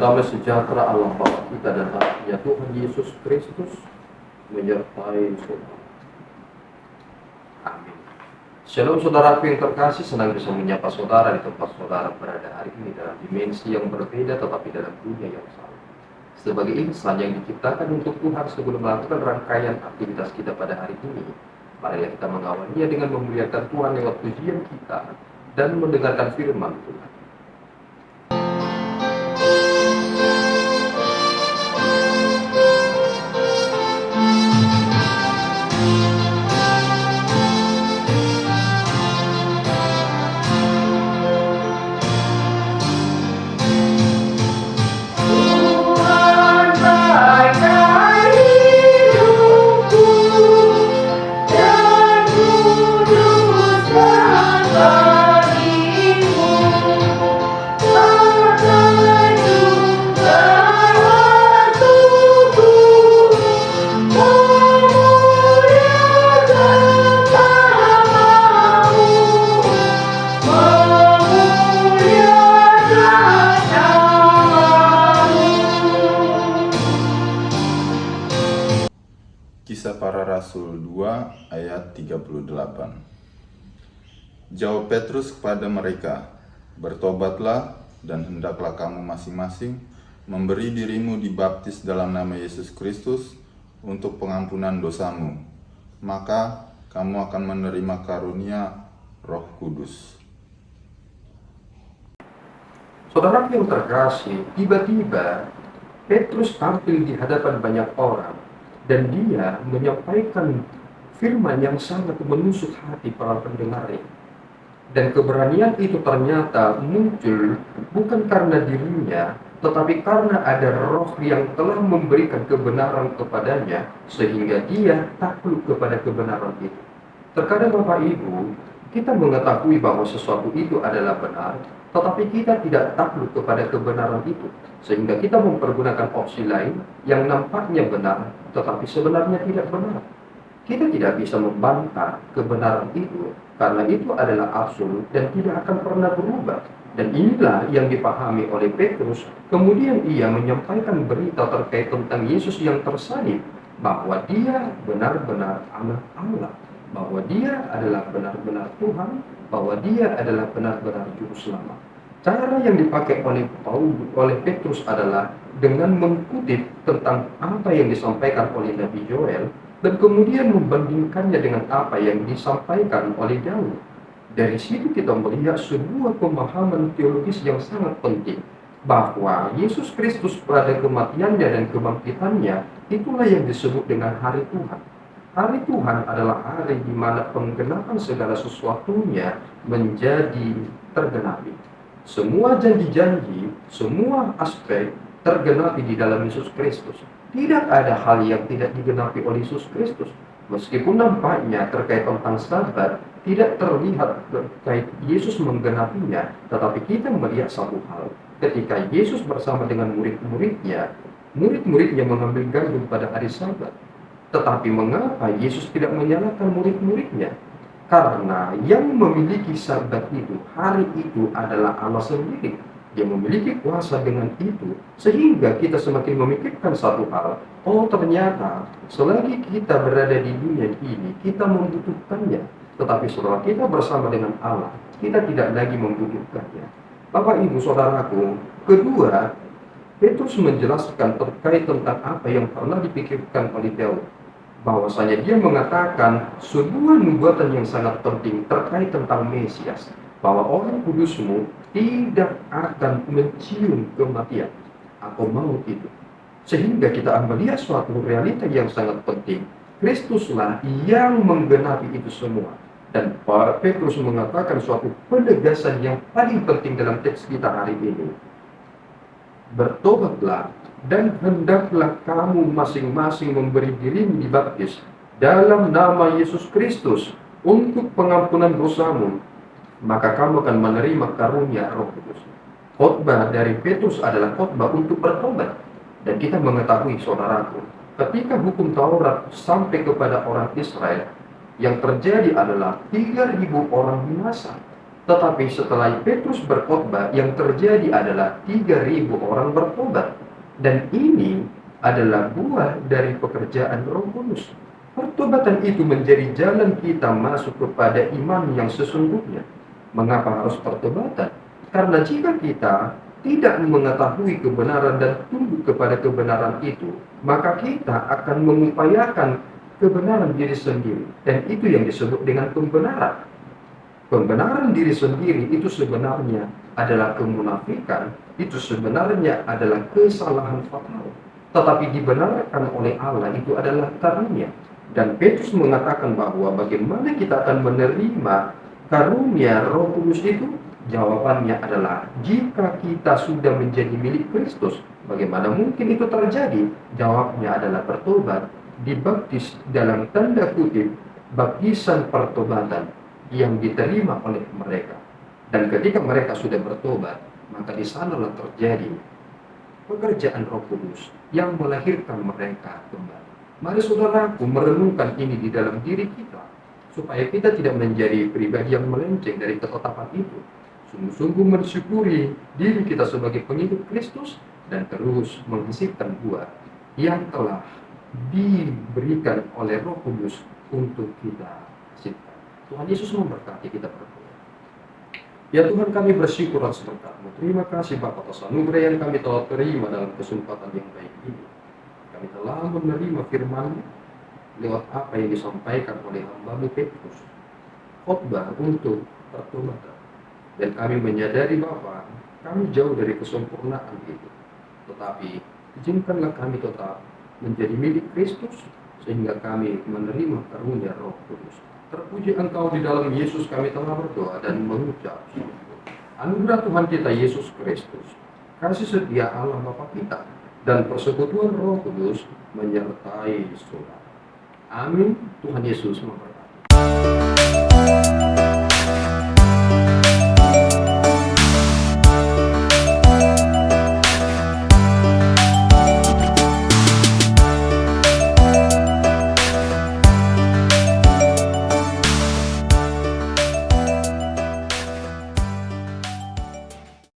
damai sejahtera Allah Bapa kita dan anaknya Tuhan Yesus Kristus menyertai saudara. Amin. Shalom saudaraku yang terkasih, senang bisa menyapa saudara di tempat saudara berada hari ini dalam dimensi yang berbeda tetapi dalam dunia yang sama. Sebagai insan yang diciptakan untuk Tuhan sebelum melakukan rangkaian aktivitas kita pada hari ini, marilah kita mengawalinya dengan memuliakan Tuhan lewat pujian kita dan mendengarkan firman Tuhan. Kisah Para Rasul 2 ayat 38. Jawab Petrus kepada mereka, "Bertobatlah dan hendaklah kamu masing-masing memberi dirimu dibaptis dalam nama Yesus Kristus untuk pengampunan dosamu, maka kamu akan menerima karunia Roh Kudus." Saudara yang terkasih, tiba-tiba Petrus tampil di hadapan banyak orang dan dia menyampaikan firman yang sangat menusuk hati para pendengarnya. Dan keberanian itu ternyata muncul bukan karena dirinya, tetapi karena ada roh yang telah memberikan kebenaran kepadanya, sehingga dia takluk kepada kebenaran itu. Terkadang Bapak Ibu, kita mengetahui bahwa sesuatu itu adalah benar, tetapi kita tidak takluk kepada kebenaran itu, sehingga kita mempergunakan opsi lain yang nampaknya benar, tetapi sebenarnya tidak benar. Kita tidak bisa membantah kebenaran itu, karena itu adalah absolut dan tidak akan pernah berubah. Dan inilah yang dipahami oleh Petrus. Kemudian ia menyampaikan berita terkait tentang Yesus yang tersalib, bahwa dia benar-benar anak Allah, bahwa dia adalah benar-benar Tuhan, bahwa dia adalah benar-benar juru selamat. Cara yang dipakai oleh Petrus adalah dengan mengutip tentang apa yang disampaikan oleh Nabi Joel dan kemudian membandingkannya dengan apa yang disampaikan oleh Daud. Dari situ kita melihat sebuah pemahaman teologis yang sangat penting, bahwa Yesus Kristus pada kematiannya dan kebangkitannya itulah yang disebut dengan hari Tuhan. Hari Tuhan adalah hari di mana penggenapan segala sesuatunya menjadi tergenapi. Semua janji-janji, semua aspek tergenapi di dalam Yesus Kristus. Tidak ada hal yang tidak digenapi oleh Yesus Kristus. Meskipun nampaknya terkait tentang Sabat tidak terlihat terkait Yesus menggenapinya, tetapi kita melihat satu hal. Ketika Yesus bersama dengan murid-muridnya mengambil gandum pada hari Sabat. Tetapi mengapa Yesus tidak menyalahkan murid-muridnya? Karena yang memiliki Sabat itu, hari itu adalah Allah sendiri. Dia memiliki kuasa dengan itu, sehingga kita semakin memikirkan satu hal. Oh, ternyata selagi kita berada di dunia ini, kita membutuhkannya. Tetapi setelah kita bersama dengan Allah, kita tidak lagi membutuhkannya. Bapak, Ibu, Saudaraku, kedua, Petrus menjelaskan terkait tentang apa yang pernah dipikirkan oleh Daud, bahwasanya dia mengatakan sebuah nubuatan yang sangat penting terkait tentang Mesias, bahwa orang kudusmu tidak akan mencium kematian atau maut itu. Sehingga kita melihat suatu realita yang sangat penting. Kristuslah yang menggenapi itu semua. Dan Petrus mengatakan suatu penegasan yang paling penting dalam teks kita hari ini. Bertobatlah dan hendaklah kamu masing-masing memberi dirimu dibaptis dalam nama Yesus Kristus untuk pengampunan dosamu, maka kamu akan menerima karunia Roh Kudus. Khotbah dari Petrus adalah khotbah untuk bertobat. Dan kita mengetahui, saudaraku, ketika hukum Taurat sampai kepada orang Israel, yang terjadi adalah 3.000 orang binasa. Tetapi setelah Petrus berkhotbah, yang terjadi adalah 3.000 orang bertobat. Dan ini adalah buah dari pekerjaan Roh Kudus. Pertobatan itu menjadi jalan kita masuk kepada iman yang sesungguhnya. Mengapa harus pertobatan? Karena jika kita tidak mengetahui kebenaran dan tunduk kepada kebenaran itu, maka kita akan mengupayakan kebenaran diri sendiri. Dan itu yang disebut dengan pembenaran. Pembenaran diri sendiri itu sebenarnya adalah kemunafikan, itu sebenarnya adalah kesalahan fatal. Tetapi dibenarkan oleh Allah itu adalah karunia. Dan Petrus mengatakan bahwa bagaimana kita akan menerima karunia Roh Kudus itu? Jawabannya adalah jika kita sudah menjadi milik Kristus. Bagaimana mungkin itu terjadi? Jawabnya adalah bertobat, dibaptis dalam tanda kutip baptisan pertobatan yang diterima oleh mereka. Dan ketika mereka sudah bertobat, maka di sanalah terjadi pekerjaan Roh Kudus yang melahirkan mereka kembali. Mari saudaraku merenungkan ini di dalam diri kita, supaya kita tidak menjadi pribadi yang melenceng dari ketetapan itu. Sungguh-sungguh mensyukuri diri kita sebagai pengikut Kristus dan terus menghasilkan buah yang telah diberikan oleh Roh Kudus untuk kita hasilkan. Tuhan Yesus memberkati kita berdua. Ya Tuhan, kami bersyukur atas berkat-Mu. Terima kasih Bapa atas anugerah yang kami telah terima dalam kesempatan yang baik ini. Kami telah menerima firman-Mu lewat apa yang disampaikan oleh hamba-Mu Petrus, khotbah untuk pertobatan. Dan kami menyadari Bapa, kami jauh dari kesempurnaan itu. Tetapi izinkanlah kami tetap menjadi milik Kristus, sehingga kami menerima karunia Roh Kudus. Terpuji Engkau, di dalam Yesus kami telah berdoa dan mengucap syukur. Anugerah Tuhan kita Yesus Kristus, kasih setia Allah Bapa kita, dan persekutuan Roh Kudus menyertai saudara. Amin. Tuhan Yesus memberkati.